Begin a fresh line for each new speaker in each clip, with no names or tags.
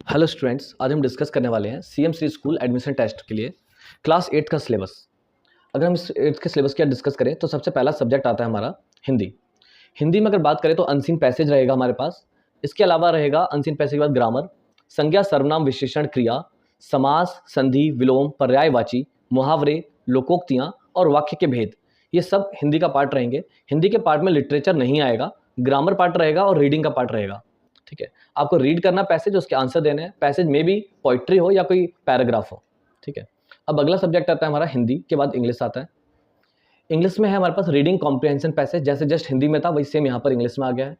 Hello students, आज हम discuss करने वाले हैं CM Shri school admission test के लिए क्लास 8 का सिलेबस। अगर हम इस 8th के सिलेबस की डिस्कस करें तो सबसे पहला सब्जेक्ट आता है हमारा हिंदी। हिंदी में अगर बात करें तो अनसीन पैसेज रहेगा हमारे पास। इसके अलावा रहेगा अनसीन पैसेज के बाद ग्रामर, संज्ञा सर्वनाम विशेषण क्रिया, समास संधि विलोम पर्यायवाची, मुहावरे, लोकोक्तियाँ और वाक्य के भेद। ये सब हिंदी का पार्ट रहेंगे। हिंदी के पार्ट में लिटरेचर नहीं आएगा, ग्रामर पार्ट रहेगा और रीडिंग का पार्ट रहेगा। ठीक है, आपको रीड करना पैसेज, उसके आंसर देने हैं। पैसेज में भी पोइट्री हो या कोई पैराग्राफ हो। ठीक है, अब अगला सब्जेक्ट आता है हमारा हिंदी के बाद इंग्लिश आता है। इंग्लिश में है हमारे पास रीडिंग कॉम्प्रिहेंशन पैसेज, जैसे जस्ट हिंदी में था वही सेम यहाँ पर इंग्लिश में आ गया है।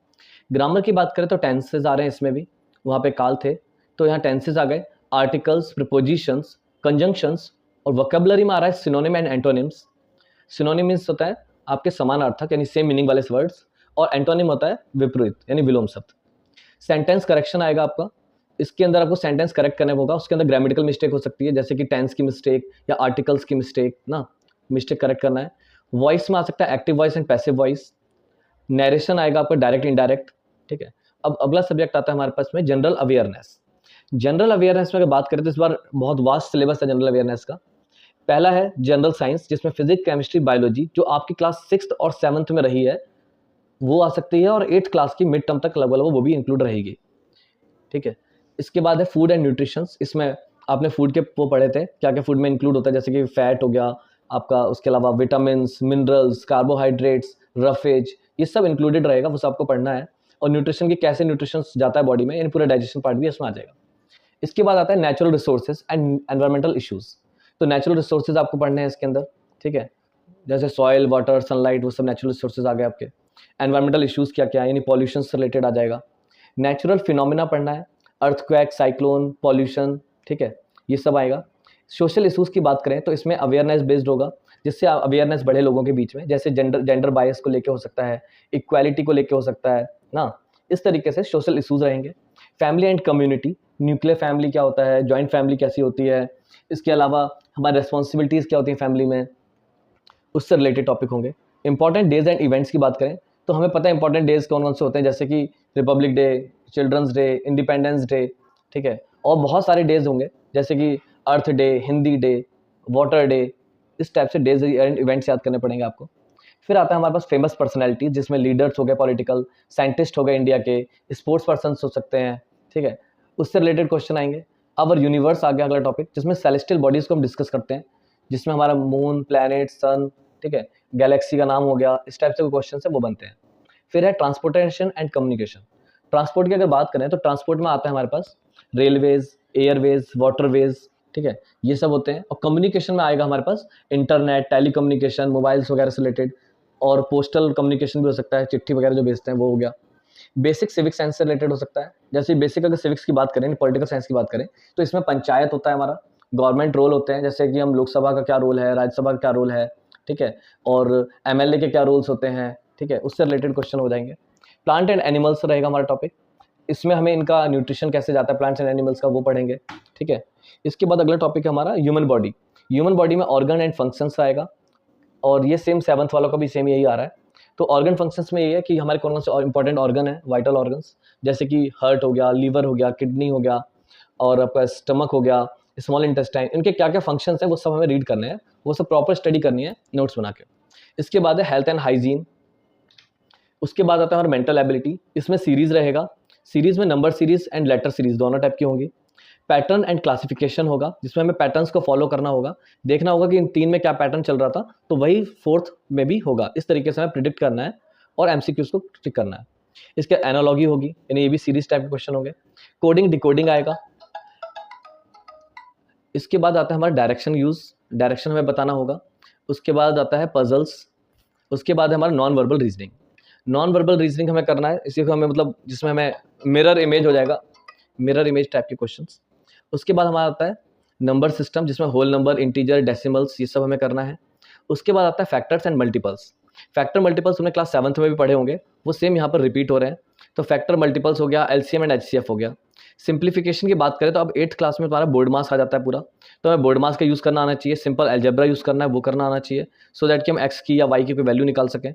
ग्रामर की बात करें तो टेंसेज आ रहे हैं इसमें भी, वहाँ पे काल थे तो यहाँ टेंसेज आ गए। आर्टिकल्स, प्रिपोजिशंस, कंजंक्शंस और वोकेबलरी में आ रहा है synonym and antonyms. Synonym means होता है आपके समानार्थक यानी सेम मीनिंग वाले वर्ड्स, और एंटोनिम होता है विपरीत यानी विलोम शब्द। सेंटेंस करेक्शन आएगा आपका, इसके अंदर आपको सेंटेंस करेक्ट करने होगा। उसके अंदर ग्रामेटिकल मिस्टेक हो सकती है, जैसे कि टेंस की मिस्टेक या आर्टिकल्स की मिस्टेक ना, मिस्टेक करेक्ट करना है। वॉइस में आ सकता है active voice and passive voice. Narration आएगा आपका डायरेक्ट इनडायरेक्ट। ठीक है, अब अगला सब्जेक्ट आता है हमारे पास में जनरल अवेयरनेस। जनरल अवेयरनेस में अगर बात करें तो इस बार बहुत वास्ट सिलेबस है जनरल अवेयरनेस का। पहला है जनरल साइंस, जिसमें फिजिक्स, केमिस्ट्री, बायोलॉजी जो आपकी क्लास 6th और 7th में रही है वो आ सकती है, और 8th क्लास की मिड टर्म तक लगभग वो भी इंक्लूड रहेगी। ठीक है, इसके बाद है फूड एंड न्यूट्रिशन। इसमें आपने फूड के वो पढ़े थे, क्या क्या फूड में इंक्लूड होता है, जैसे कि फैट हो गया आपका, उसके अलावा विटामिन, मिनरल्स, कार्बोहाइड्रेट्स, रफेज, ये सब इंक्लूडेड रहेगा, वो सब आपको पढ़ना है। और न्यूट्रिशन की कैसे न्यूट्रिशन जाता है बॉडी में, यानी पूरा डाइजेशन पार्ट भी इसमें आ जाएगा। इसके बाद आता है natural resources and environmental issues. तो नेचुरल रिसोर्सेज आपको पढ़ने हैं इसके अंदर। ठीक है, जैसे सॉइल, वाटर, सनलाइट, वो सब नेचुरल रिसोर्सेज आ गए आपके। एनवायरमेंटल इश्यूज क्या क्या है, यानी पॉल्यूशन से रिलेटेड आ जाएगा। नेचुरल फिनोमिना पढ़ना है, अर्थक्वेक, साइक्लोन, पॉल्यूशन। ठीक है, ये सब आएगा। सोशल इश्यूज की बात करें तो इसमें अवेयरनेस बेस्ड होगा, जिससे अवेयरनेस बढ़े लोगों के बीच में, जैसे जेंडर बायस को लेके हो सकता है, इक्वालिटी को लेके हो सकता है ना, इस तरीके से सोशल इश्यूज रहेंगे। Family and community, nuclear family क्या होता है, जॉइंट फैमिली कैसी होती है, इसके अलावा हमारी रेस्पॉन्सिबिलिटीज़ क्या होती हैं फैमिली में, उससे रिलेटेड टॉपिक होंगे। इंपॉर्टेंट डेज एंड इवेंट्स की बात करें तो हमें पता है इंपॉर्टेंट डेज कौन कौन से होते हैं, जैसे कि Republic Day, Children's Day, Independence Day. ठीक है, और बहुत सारे डेज होंगे, जैसे कि Earth Day, Hindi Day, Water Day, इस टाइप से डेज एंड इवेंट्स याद करने पड़ेंगे आपको। फिर आता है हमारे पास फेमस पर्सनैलिटी, जिसमें लीडर्स हो गए, पॉलिटिकल साइंटिस्ट हो गए इंडिया के, स्पोर्ट्स पर्सन हो सकते हैं। ठीक है, उससे रिलेटेड क्वेश्चन आएंगे। अवर यूनिवर्स आ गया अगला टॉपिक, जिसमें सेलेस्टियल बॉडीज को हम डिस्कस करते हैं, जिसमें हमारा मून, प्लैनेट, सन, ठीक है, गैलेक्सी का नाम हो गया, इस टाइप से क्वेश्चन है वो बनते हैं। फिर है ट्रांसपोर्टेशन एंड कम्युनिकेशन। ट्रांसपोर्ट की अगर बात करें तो ट्रांसपोर्ट में आता है हमारे पास रेलवेज, एयरवेज, वाटरवेज। ठीक है, ये सब होते हैं। और कम्युनिकेशन में आएगा हमारे पास इंटरनेट, टेलीकम्युनिकेशन, मोबाइल्स वगैरह से रिलेटेड, और पोस्टल कम्युनिकेशन भी हो सकता है, चिट्ठी वगैरह जो भेजते हैं वो हो गया। बेसिक सिविक साइंस से रिलेटेड हो सकता है, जैसे बेसिक अगर सिविक्स की बात करें, पॉलिटिकल साइंस की बात करें तो इसमें पंचायत होता है हमारा, गवर्नमेंट रोल होते हैं, जैसे कि हम लोकसभा का क्या रोल है, राज्यसभा का क्या रोल है। ठीक है, और एमएलए के क्या रोल्स होते हैं। ठीक है, उससे रिलेटेड क्वेश्चन हो जाएंगे। प्लांट एंड एनिमल्स रहेगा हमारा टॉपिक, इसमें हमें इनका न्यूट्रिशन कैसे जाता है प्लांट्स एंड एनिमल्स का, वो पढ़ेंगे। ठीक है, इसके बाद अगला टॉपिक है हमारा ह्यूमन बॉडी। ह्यूमन बॉडी में ऑर्गन एंड फंक्शंस आएगा, और ये सेम 7th वालों का भी सेम यही आ रहा है। तो ऑर्गन फंक्शंस में ये है कि हमारे कौन कौन से इंपॉर्टेंट ऑर्गन है, वाइटल ऑर्गन्स, जैसे कि हार्ट हो गया, लीवर हो गया, किडनी हो गया, और आपका स्टमक हो गया, स्मॉल इंटेस्टाइन, इनके क्या क्या फंक्शंस हैं वो सब हमें रीड करने हैं, वो सब प्रॉपर स्टडी करनी है नोट्स बना के। इसके बाद है हेल्थ एंड हाइजीन। उसके बाद आता है हमारा मेंटल एबिलिटी, इसमें सीरीज रहेगा। सीरीज में number series and later series दोनों टाइप की होंगी। पैटर्न एंड क्लासिफिकेशन होगा, जिसमें हमें पैटर्न्स को फॉलो करना होगा, देखना होगा कि इन 3 में क्या पैटर्न चल रहा था, तो वही 4th में भी होगा। इस तरीके से हमें प्रिडिक्ट करना है और एमसीक्यूज को टिक करना है। इसके एनालॉजी होगी, यानी ये भी सीरीज टाइप के क्वेश्चन होंगे। कोडिंग, डिकोडिंग आएगा। इसके बाद आता है हमारा डायरेक्शन यूज, डायरेक्शन हमें बताना होगा। उसके बाद आता है पजल्स। उसके बाद है हमारा non verbal reasoning. Non verbal reasoning हमें करना है, इसी को हमें मतलब जिसमें हमें मिरर इमेज हो जाएगा, मिरर इमेज टाइप के क्वेश्चंस। उसके बाद हमारा आता है नंबर सिस्टम, जिसमें होल नंबर, इंटीजर, डेसिमल्स, ये सब हमें करना है। उसके बाद आता है factors and multiples. Factor multiples हमने क्लास 7th में भी पढ़े होंगे, वो सेम यहाँ पर रिपीट हो रहे हैं। तो फैक्टर मल्टीपल्स हो गया, एलसीएम एंड एचसीएफ हो गया। सिंप्लीफिकेशन की बात करें तो अब 8th क्लास में तुम्हारा बोर्ड मास आ जाता है पूरा, तो हमें बोर्ड मास का यूज़ करना आना चाहिए, सिंपल अलजेब्रा यूज़ करना है वो करना आना चाहिए, सो दैट कि हम एक्स की या वाई की कोई वैल्यू निकाल सकें।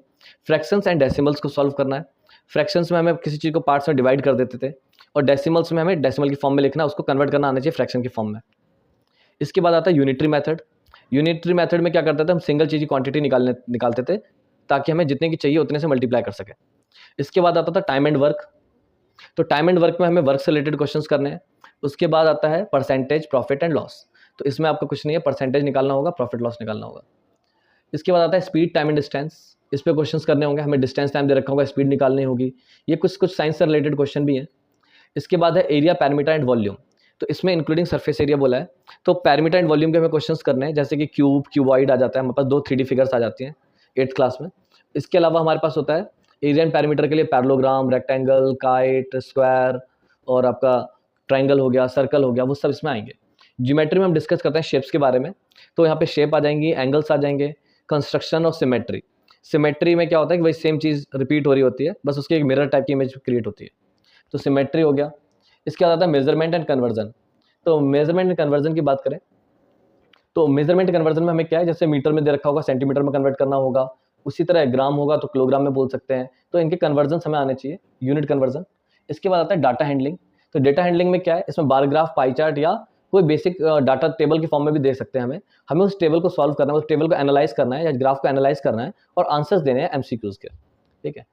फ्रैक्शंस एंड डेसिमल्स को सॉल्व करना है। फ्रैक्शंस में हमें किसी चीज़ को पार्ट्स में डिवाइड कर देते थे, और डेसिमल्स में हमें डेसिमल की फॉर्म में लिखना, उसको कन्वर्ट करना आना चाहिए फ्रैक्शन की फॉर्म में। इसके बाद आता है यूनिटरी मेथड। यूनिटरी मेथड में क्या करते थे हम, सिंगल चीज़ की क्वांटिटी निकालते थे ताकि हमें जितने की चाहिए उतने से मल्टीप्लाई कर सके। इसके बाद आता था टाइम एंड वर्क। तो टाइम एंड वर्क में हमें वर्क से रिलेटेड क्वेश्चंस करने हैं। उसके बाद आता है परसेंटेज, प्रॉफिट एंड लॉस। तो इसमें आपका कुछ नहीं है, परसेंटेज निकालना होगा, प्रॉफिट लॉस निकालना होगा। इसके बाद आता है स्पीड, टाइम एंड डिस्टेंस। इस पे क्वेश्चंस करने होंगे, हमें डिस्टेंस टाइम दे रखा होगा, स्पीड निकालनी होगी। ये कुछ साइंस से रिलेटेड क्वेश्चन भी हैं। इसके बाद है एरिया, पैरामीटर एंड वॉल्यूम। तो इसमें इंक्लूडिंग सरफेस एरिया बोला है। तो पैरामीटर एंड वॉल्यूम के हमें क्वेश्चंस करने हैं, जैसे कि क्यूब, क्यूबॉइड आ जाता है, हमारे पास 2 3D फिगर्स आ जाती हैं 8th क्लास में। इसके अलावा हमारे पास होता है एरिया एंड पैरामीटर के लिए पैरेललोग्राम, रेक्टेंगल, काइट, स्क्वायर और आपका ट्राइंगल हो गया, सर्कल हो गया, वो सब इसमें आएंगे। ज्योमेट्री में हम डिस्कस करते हैं शेप्स के बारे में। तो यहाँ पे शेप आ जाएंगी, एंगल्स आ जाएंगे, कंस्ट्रक्शन और सिमेट्री। सिमेट्री में क्या होता है कि वही सेम चीज़ रिपीट हो रही होती है, बस उसकी एक मिरर टाइप की इमेज क्रिएट होती है। तो सिमेट्री हो गया। इसके बाद आता है मेजरमेंट एंड कन्वर्जन। तो मेजरमेंट एंड कन्वर्जन की बात करें तो मेजरमेंट कन्वर्जन में हमें क्या है, जैसे मीटर में दे रखा होगा सेंटीमीटर में कन्वर्ट करना होगा, उसी तरह ग्राम होगा तो किलोग्राम में बोल सकते हैं। तो इनके कन्वर्जन हमें आने चाहिए, यूनिट कन्वर्जन। इसके बाद आता है डाटा हैंडलिंग। तो डेटा हैंडलिंग में क्या है, इसमें बार ग्राफ, पाई चार्ट या कोई बेसिक डाटा टेबल की फॉर्म में भी दे सकते हैं। हमें उस टेबल को सॉल्व करना है, उस टेबल को एनालाइज करना है या ग्राफ को एनालाइज करना है और आंसर्स देने हैं MCQs के। ठीक है।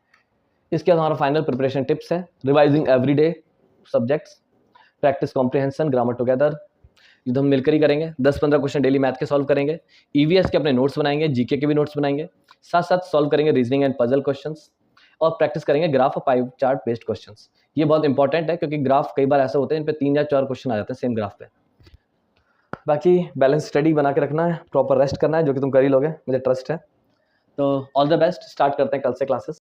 इसके बाद हमारा फाइनल प्रिपरेशन टिप्स है, revising everyday subjects, practice comprehension, grammar together. ये तो हम मिलकर ही करेंगे। 10-15 क्वेश्चन डेली मैथ के सॉल्व करेंगे, EVS के अपने नोट्स बनाएंगे, GK के भी नोट्स बनाएंगे, साथ साथ सॉल्व करेंगे रीजनिंग एंड पजल क्वेश्चंस और प्रैक्टिस करेंगे ग्राफ और पाई चार्ट बेस्ड क्वेश्चंस। ये बहुत इंपॉर्टेंट है क्योंकि ग्राफ कई बार ऐसे होते हैं इन पे 3 या 4 क्वेश्चन आ जाते हैं सेम ग्राफ पे। बाकी बैलेंस स्टडी बना के रखना है, प्रॉपर रेस्ट करना है, जो कि तुम कर ही लोगे, मुझे ट्रस्ट है। तो ऑल द बेस्ट, स्टार्ट करते हैं कल से क्लासेस।